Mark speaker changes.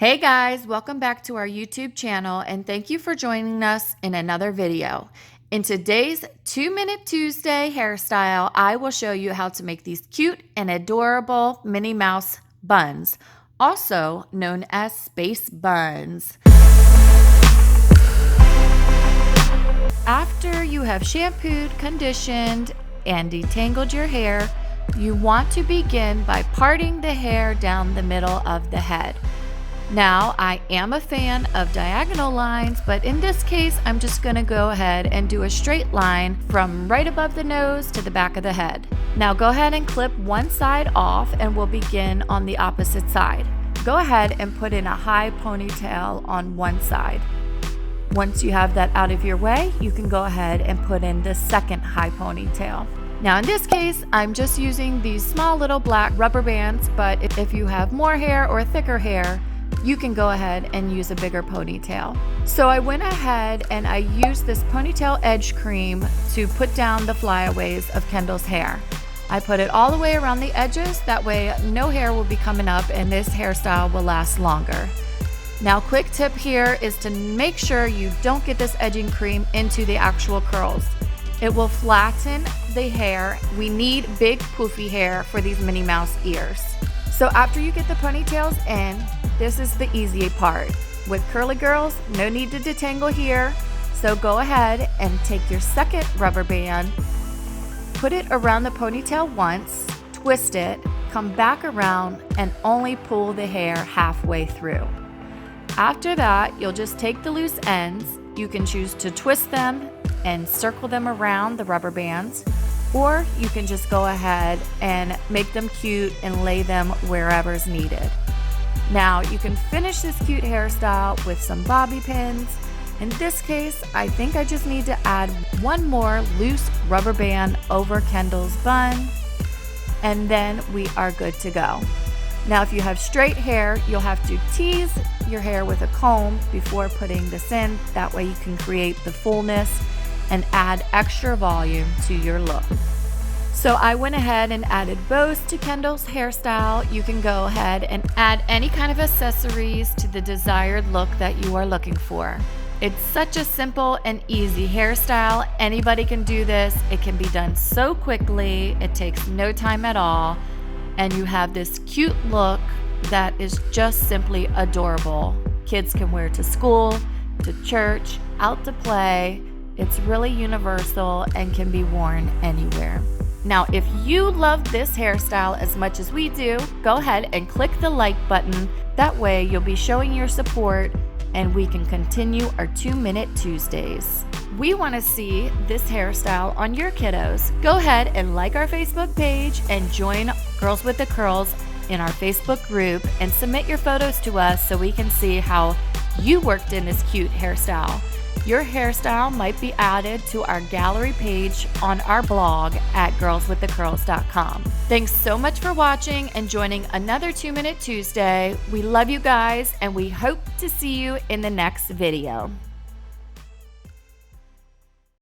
Speaker 1: Hey guys, welcome back to our YouTube channel and thank you for joining us in another video. In today's 2-Minute Tuesday hairstyle, I will show you how to make these cute and adorable Minnie Mouse buns, also known as Space Buns. After you have shampooed, conditioned, and detangled your hair, you want to begin by parting the hair down the middle of the head. Now, I am a fan of diagonal lines, but in this case, I'm just going to go ahead and do a straight line from right above the nose to the back of the head. Now, go ahead and clip one side off and we'll begin on the opposite side. Go ahead and put in a high ponytail on one side. Once you have that out of your way, you can go ahead and put in the second high ponytail. Now in this case, I'm just using these small little black rubber bands, but if you have more hair or thicker hair, you can go ahead and use a bigger ponytail. So I went ahead and I used this ponytail edge cream to put down the flyaways of Kendall's hair. I put it all the way around the edges, that way no hair will be coming up and this hairstyle will last longer. Now, quick tip here is to make sure you don't get this edging cream into the actual curls. It will flatten the hair. We need big poofy hair for these Minnie Mouse ears. So after you get the ponytails in, this is the easy part. With curly girls, no need to detangle here. So go ahead and take your second rubber band, put it around the ponytail once, twist it, come back around, and only pull the hair halfway through. After that, you'll just take the loose ends. You can choose to twist them and circle them around the rubber bands, or you can just go ahead and make them cute and lay them wherever's needed. Now you can finish this cute hairstyle with some bobby pins. In this case, I think I just need to add one more loose rubber band over Kendall's bun, and then we are good to go. Now if you have straight hair, you'll have to tease your hair with a comb before putting this in. That way you can create the fullness and add extra volume to your look. So I went ahead and added bows to Kendall's hairstyle. You can go ahead and add any kind of accessories to the desired look that you are looking for. It's such a simple and easy hairstyle. Anybody can do this. It can be done so quickly. It takes no time at all. And you have this cute look that is just simply adorable. Kids can wear to school, to church, out to play. It's really universal and can be worn anywhere. Now, if you love this hairstyle as much as we do, go ahead and click the like button. That way you'll be showing your support and we can continue our 2-Minute Tuesdays. We want to see this hairstyle on your kiddos. Go ahead and like our Facebook page and join Girls with the Curls in our Facebook group and submit your photos to us so we can see how you worked in this cute hairstyle. Your hairstyle might be added to our gallery page on our blog at girlswiththecurls.com. Thanks so much for watching and joining another 2-Minute Tuesday. We love you guys and we hope to see you in the next video.